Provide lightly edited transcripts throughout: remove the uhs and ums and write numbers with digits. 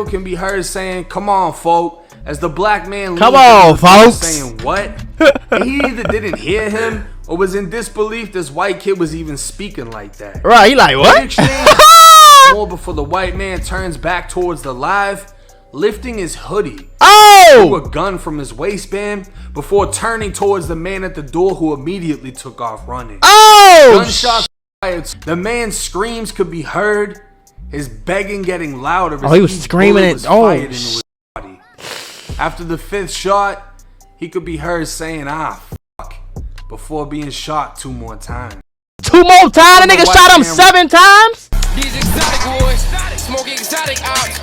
can be heard saying, "Come on, folk," as the black man come on, folks, saying what? And he either didn't hear him or was in disbelief this white kid was even speaking like that. Right, he like, what? More before the white man turns back towards the live, lifting his hoodie, drew a gun from his waistband before turning towards the man at the door, who immediately took off running. Gunshots fired. The man's screams could be heard, his begging getting louder. He was screaming it. Fired into his body. After the 5th shot, he could be heard saying, "Ah, fuck," before being shot 2 more times. 2 more times? The nigga shot him 7 times? These exotic boys, smoke exotic ops.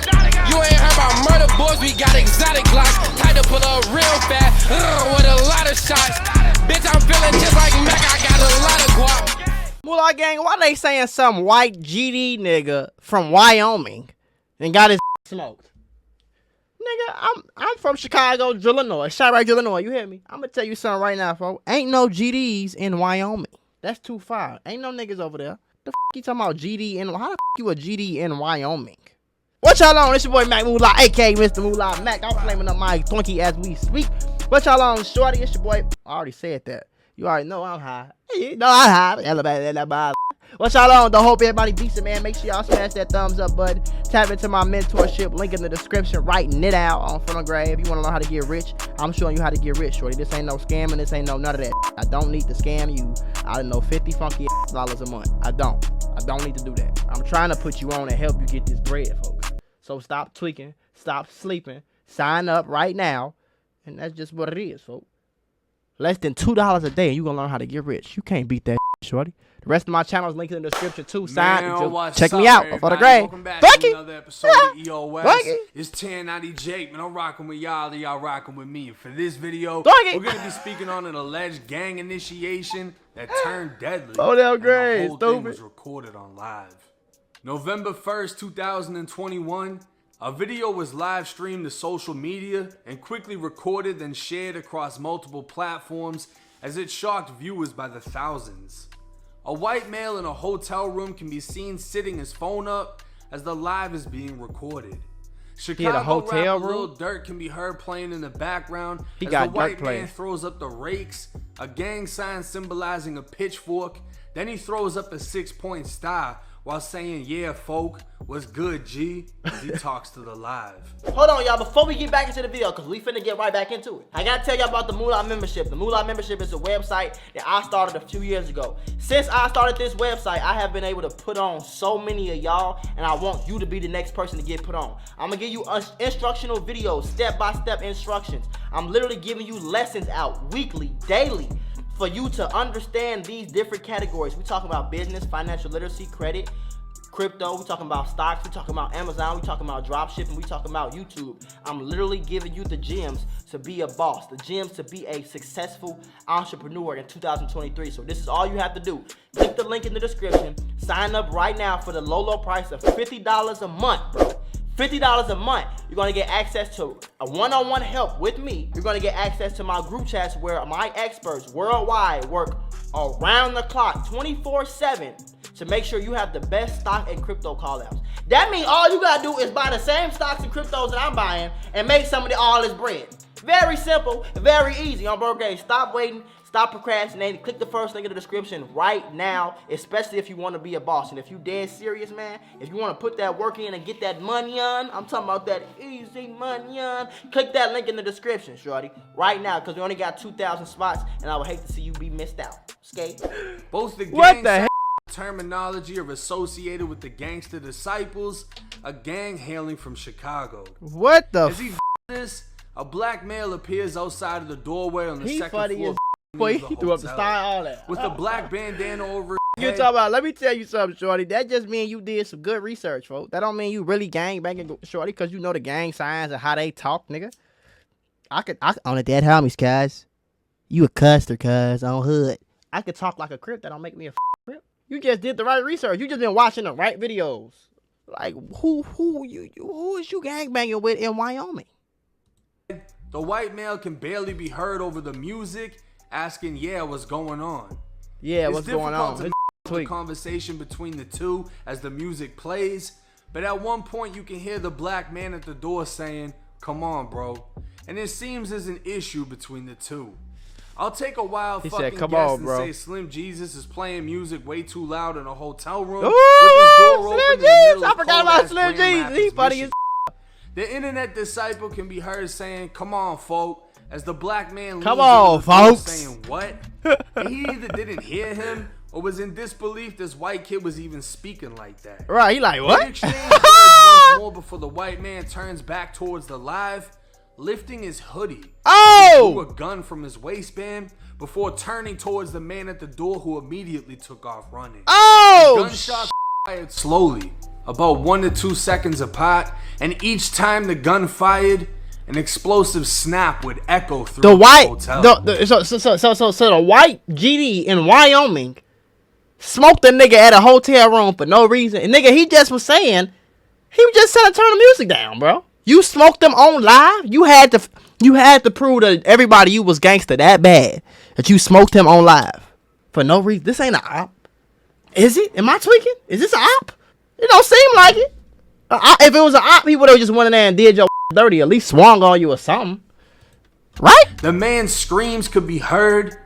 You ain't heard about murder boys, we got exotic glocks. Tied to pull up real fast, with a lot of shots. Bitch, I'm feeling just like Mac, I got a lot of guap. Mula gang, why they saying some white GD nigga from Wyoming and got his smoked? Nigga, I'm from Chicago, Illinois. Chirac, Illinois, you hear me? I'm gonna tell you something right now, folks. Ain't no GDs in Wyoming. That's too far. Ain't no niggas over there. The f you talking about GD in? How the f you a GD in Wyoming? What y'all on? It's your boy Mac Mula, aka Mr. Mula Mac. I'm flaming up my Twinkie as we speak. What y'all on, shorty? It's your boy. I already said that. You already know I'm high. You know I'm high. What y'all on? Though, hope everybody decent, man. Make sure y'all smash that thumbs up button. Tap into my mentorship. Link in the description. Writing it out on front of grave. If you want to learn how to get rich, I'm showing you how to get rich, shorty. This ain't no scamming. This ain't no none of that. I don't need to scam you. I don't know $50 funky dollars a month. I don't need to do that. I'm trying to put you on and help you get this bread, folks. So stop tweaking. Stop sleeping. Sign up right now. And that's just what it is, folks. Less than $2 a day and you're going to learn how to get rich. You can't beat that, shorty. The rest of my channel is linked in the description too. Check me out for the grade. Fuck it. Another episode of EOS. It's 1090 Jake, man. I'm rocking with y'all. Y'all rocking with me. For this video, we're going to be speaking on an alleged gang initiation that turned deadly. Oh, that great. The whole thing was recorded on live. November 1st, 2021. A video was live streamed to social media and quickly recorded, then shared across multiple platforms as it shocked viewers by the thousands. A white male in a hotel room can be seen sitting his phone up as the live is being recorded. Chicago rapper Lil Durk can be heard playing in the background as the white man throws up the rakes, a gang sign symbolizing a pitchfork. Then he throws up a 6-point star while saying, "Yeah, folk, what's good, G?" as he talks to the live. Hold on, y'all. Before we get back into the video, because we finna get right back into it, I gotta tell y'all about the Mula membership. The Mula membership is a website that I started a few years ago. Since I started this website, I have been able to put on so many of y'all, and I want you to be the next person to get put on. I'm gonna give you instructional videos, step-by-step instructions. I'm literally giving you lessons out weekly, daily, for you to understand these different categories. We talking about business, financial literacy, credit, crypto, we talking about stocks, we talking about Amazon, we talking about drop shipping, we talking about YouTube. I'm literally giving you the gems to be a boss, the gems to be a successful entrepreneur in 2023. So this is all you have to do. Click the link in the description, sign up right now for the low price of $50 a month, bro. $50 a month. You're gonna get access to a one-on-one help with me. You're gonna get access to my group chats where my experts worldwide work around the clock, 24/7, to make sure you have the best stock and crypto call-outs. That means all you gotta do is buy the same stocks and cryptos that I'm buying and make some of all this bread. Very simple, very easy. On birthday, stop waiting. Stop procrastinating. Click the first link in the description right now, especially if you want to be a boss. And if you dead serious, man, if you want to put that work in and get that money on, I'm talking about that easy money on, click that link in the description, shorty, right now, because we only got 2,000 spots, and I would hate to see you be missed out. Okay? Both the gang terminology are associated with the Gangster Disciples, a gang hailing from Chicago. What the As he this, a black male appears outside of the doorway on the second floor. Boy, he threw up the style, all that. With a black bandana over his you head. talking about, let me tell you something, shorty. That just mean you did some good research, folks. That don't mean you really gang banging, shorty, because you know the gang signs and how they talk, nigga. I on the dead homies, cuz. You a custer, cuz, on hood. I could talk like a crip. That don't make me a crip. You just did the right research. You just been watching the right videos. Like, who is you gang banging with in Wyoming? The white male can barely be heard over the music, asking, "Yeah, what's going on?" Yeah, what's going on? The conversation between the two as the music plays, But at one point you can hear the black man at the door saying, "Come on, bro." And it seems there's an issue between the two. I'll take a wild fucking guess and say Slim Jesus is playing music way too loud in a hotel room with his door open in the middle I of forgot about Slim Jesus. He funny as The internet disciple can be heard saying, "Come on, folk," as the black man come leans on, into the door folks. saying what? And he either didn't hear him or was in disbelief this white kid was even speaking like that. Right, he like, what? They exchange words once more before the white man turns back towards the live, lifting his hoodie. He drew a gun from his waistband before turning towards the man at the door, who immediately took off running. Gunshots fired slowly, about 1 to 2 seconds apart, and each time the gun fired, an explosive snap would echo through the hotel. So the white GD in Wyoming smoked a nigga at a hotel room for no reason. And nigga, he just was saying, he was just trying to turn the music down, bro. You smoked them on live. You had to prove to everybody you was gangster that bad that you smoked him on live for no reason. This ain't an op. Is it? Am I tweaking? Is this an op? It don't seem like it. If it was an op, he would have just went in there and did your dirty, at least swung on you or something. Right? The man's screams could be heard,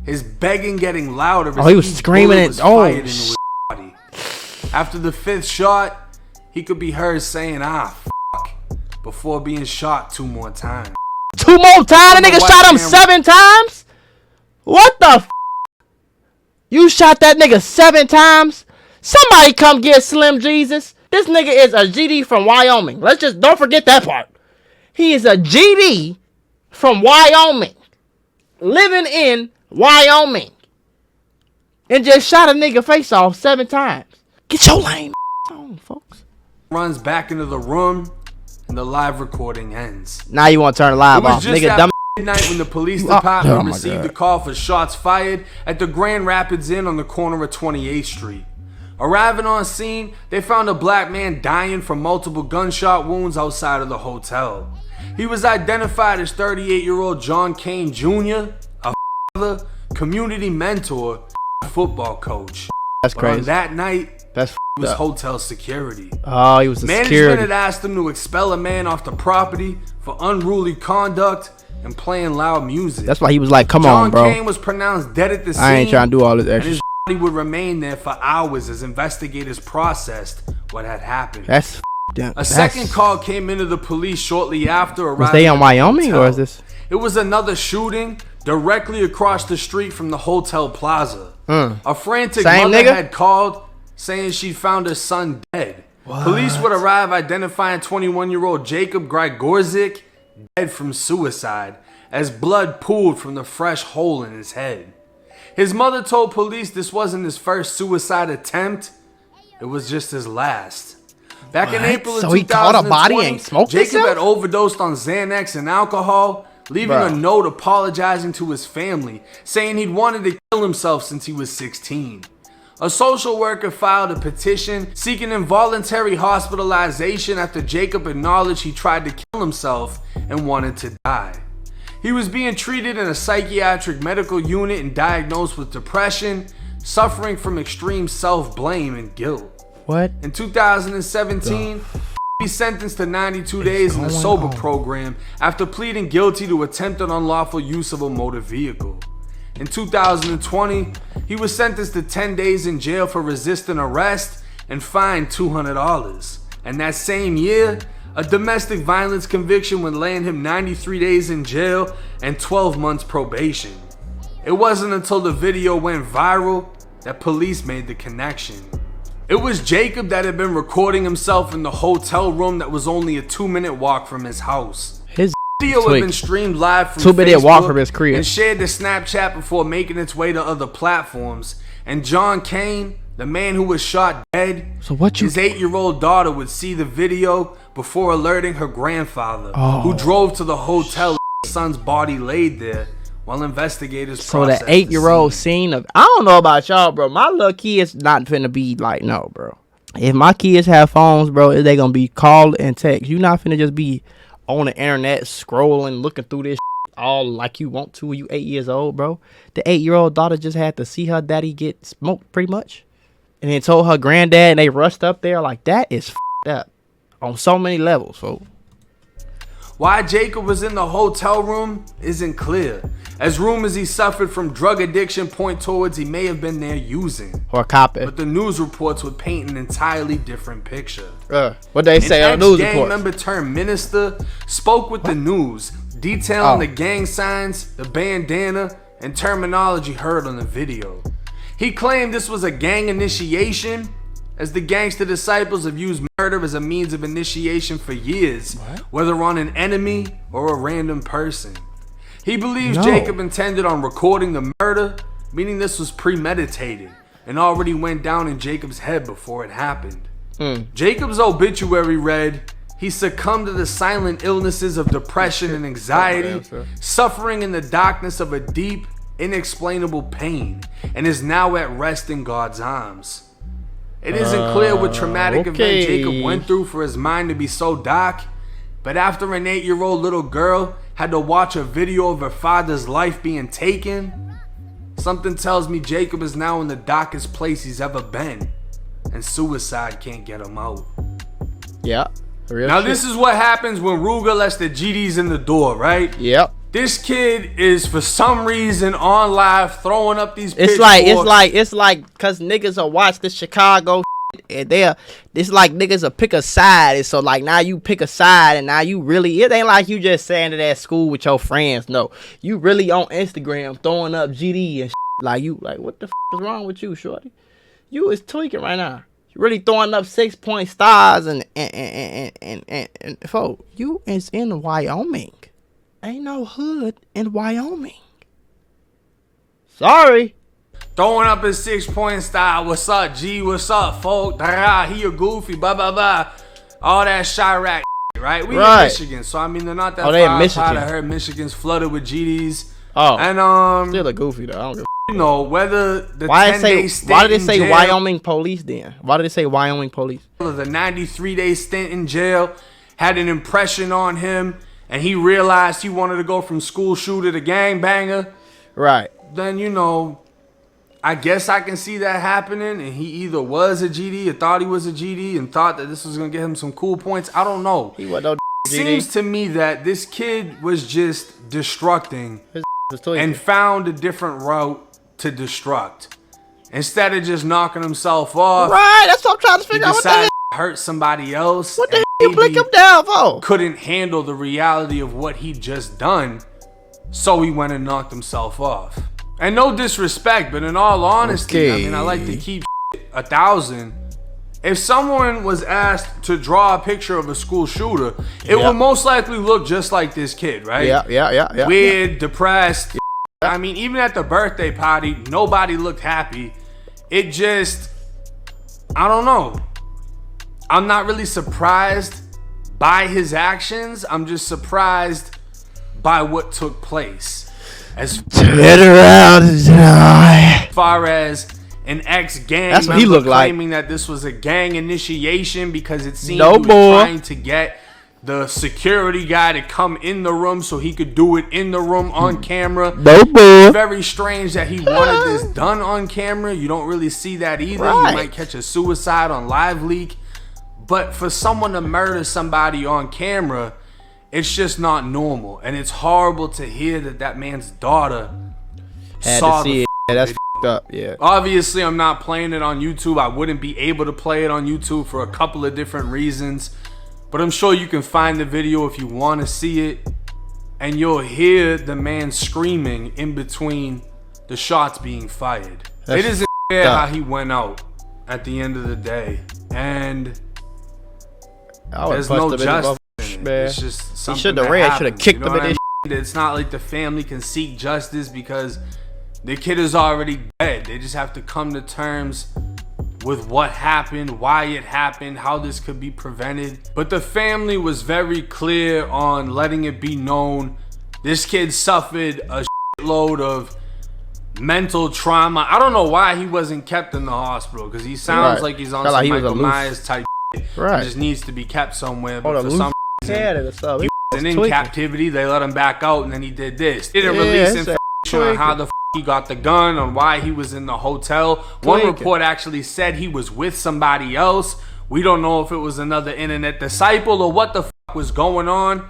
his begging getting louder. He was screaming it. Body. After the 5th shot, he could be heard saying, "F**," before being shot 2 more times. 2 more times? The nigga shot him 7 times? What the f***? You shot that nigga 7 times? Somebody come get Slim Jesus. This nigga is a GD from Wyoming. Don't forget that part. He is a GD from Wyoming. Living in Wyoming. And just shot a nigga face off 7 times. Get your lame on, folks. Runs back into the room and the live recording ends. Now you want to turn the live off. Nigga, dumb. Midnight when the police department received a call for shots fired at the Grand Rapids Inn on the corner of 28th Street. Arriving on scene, they found a black man dying from multiple gunshot wounds outside of the hotel. He was identified as 38-year-old John Kane Jr., a father, community mentor, football coach. That's crazy. On that night, he was hotel security. Oh, he was the security. Management had asked him to expel a man off the property for unruly conduct and playing loud music. That's why he was like, "Come on, bro." John Kane was pronounced dead at the scene. I ain't trying to do all this extra. He would remain there for hours as investigators processed what had happened. A second call came into the police shortly after arriving. Was they in Wyoming or is this? It was another shooting directly across the street from the hotel plaza. A frantic mother had called saying she found her son dead. What? Police would arrive identifying 21-year-old Jacob Grigorzik dead from suicide as blood pooled from the fresh hole in his head. His mother told police this wasn't his first suicide attempt, it was just his last. Back in April of 2020, he caught a body and smoked Jacob himself? had overdosed on Xanax and alcohol, leaving a note apologizing to his family, saying he'd wanted to kill himself since he was 16. A social worker filed a petition seeking involuntary hospitalization after Jacob acknowledged he tried to kill himself and wanted to die. He was being treated in a psychiatric medical unit and diagnosed with depression, suffering from extreme self-blame and guilt. What? In 2017, he sentenced to 92 days in a sober program after pleading guilty to attempted unlawful use of a motor vehicle. In 2020, he was sentenced to 10 days in jail for resisting arrest and fined $200. And that same year, a domestic violence conviction would land him 93 days in jail and 12 months probation. It wasn't until the video went viral that police made the connection. It was Jacob that had been recording himself in the hotel room that was only a 2-minute walk from his house. His video had been streamed live from 2-minute walk from Facebook his crib and shared to Snapchat before making its way to other platforms. And John Kane, the man who was shot dead, his 8-year-old daughter would see the video before alerting her grandfather, who drove to the hotel. His son's body laid there while investigators processed the 8-year-old scene of, I don't know about y'all, bro. My little kids not finna be like, no, bro. If my kids have phones, bro, they gonna be called and text. You not finna just be on the internet scrolling, looking through this all like you want to when you 8 years old, bro. The 8-year-old daughter just had to see her daddy get smoked pretty much, and then told her granddad, and they rushed up there. Like, that is f***ed up. on so many levels, folks. Why Jacob was in the hotel room isn't clear, as rumors he suffered from drug addiction point towards he may have been there using. Or copping. But the news reports would paint an entirely different picture. What they say on the news gang reports? member turned minister spoke with the news, detailing the gang signs, the bandana, and terminology heard on the video. He claimed this was a gang initiation, as the gangster disciples have used murder as a means of initiation for years, whether on an enemy or a random person. He believes Jacob intended on recording the murder, meaning this was premeditated and already went down in Jacob's head before it happened. Jacob's obituary read, he succumbed to the silent illnesses of depression and anxiety, suffering in the darkness of a deep, inexplainable pain, and is now at rest in God's arms. It isn't clear what traumatic event Jacob went through for his mind to be so dark, but after an 8-year-old little girl had to watch a video of her father's life being taken, something tells me Jacob is now in the darkest place he's ever been, and suicide can't get him out. Yeah. Now this is what happens when Ruger lets the GDs in the door, right? Yep. This kid is for some reason on live throwing up these It's like cause niggas will watch the Chicago and it's like niggas will pick a side, and so like now you pick a side, and now you really, it ain't like you just saying it at school with your friends. No, you really on Instagram throwing up GD and like you like, what the is wrong with you, shorty? You is tweaking right now. You really throwing up 6-point stars and folks, you is in Wyoming. Ain't no hood in Wyoming. Sorry. Throwing up his 6-point style. What's up, G? What's up, folk? He a goofy, blah, blah, blah. All that Chirac, right? We in Michigan, so I mean, they're not that far apart. I heard Michigan's flooded with GDs. Oh. And, still a goofy, though. I don't give you know, whether the why 10-day stint why did it say jail, Wyoming police then? Why did it say Wyoming police? The 93-day stint in jail had an impression on him, and he realized he wanted to go from school shooter to gangbanger. Right. Then, you know, I guess I can see that happening, and he either was a GD or thought he was a GD and thought that this was going to get him some cool points. I don't know. He wasn't no GD. Seems to me that this kid was just destructing and found a different route to destruct. Instead of just knocking himself off. Right, that's what I'm trying to figure out. What the hell? Hurt somebody else. What the hell you blink him down for? Couldn't handle the reality of what he'd just done, so he went and knocked himself off. And no disrespect, but in all honesty, I mean, I like to keep 1,000. If someone was asked to draw a picture of a school shooter, it would most likely look just like this kid, right? Yeah. Weird, depressed. I mean, even at the birthday party, nobody looked happy. It just, I don't know. I'm not really surprised by his actions. I'm just surprised by what took place. As far as an ex-gang member claiming that this was a gang initiation because it seemed he was trying to get the security guy to come in the room so he could do it in the room on camera. Very strange that he wanted this done on camera. You don't really see that either. You might catch a suicide on live leak. But for someone to murder somebody on camera, it's just not normal. And it's horrible to hear that that man's daughter saw the that's f***ed up. Yeah. Obviously, I'm not playing it on YouTube. I wouldn't be able to play it on YouTube for a couple of different reasons. But I'm sure you can find the video if you want to see it. And you'll hear the man screaming in between the shots being fired. It isn't fair how he went out at the end of the day. And there's no justice in it. It's just something that happens. Should have kicked him in his. It's not like the family can seek justice because the kid is already dead. They just have to come to terms with what happened, why it happened, how this could be prevented. But the family was very clear on letting it be known this kid suffered a shitload of mental trauma. I don't know why he wasn't kept in the hospital, because he sounds like he's on some Michael Myers type shit. He just needs to be kept somewhere. But for some reason, he wasn't in captivity. They let him back out, and then he did this. They didn't release information on how the he got the gun, on why he was in the hotel. One report actually said he was with somebody else, We don't know if it was another internet disciple or what the fuck was going on.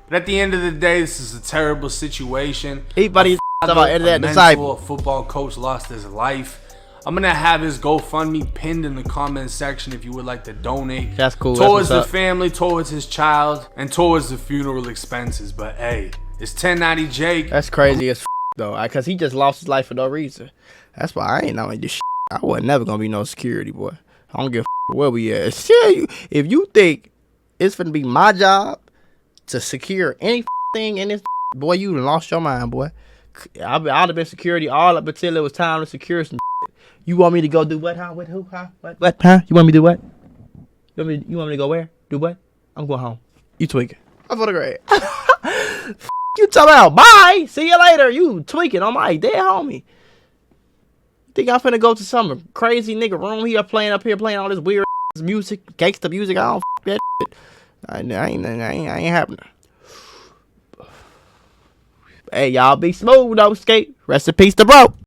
But at the end of the day, this is a terrible situation. Everybody's about internet a disciple. A football coach lost his life. I'm gonna have his GoFundMe pinned in the comment section if you would like to donate. That's cool. Towards the family, towards his child, and towards the funeral expenses. But hey, it's 1090 Jake. That's crazy as though, because he just lost his life for no reason. That's why I ain't knowing this shit. I wasn't never gonna be no security boy. I don't give a where we at. If you think it's gonna be my job to secure anything in this, boy, you done lost your mind, boy. I'd have been security all up until it was time to secure some shit. You want me to go do what? Huh? What? Who? Huh? What? Huh? You want me to do what? You want me to go where? Do what? I'm going home. You tweaking. I'm for the grade. You talking about bye? See you later. You tweaking on my dead homie. Think I'm finna go to some crazy nigga room here playing all this weird music, gangsta music? I don't that shit. I ain't happening. Hey, y'all be smooth though, skate. Rest in peace to bro.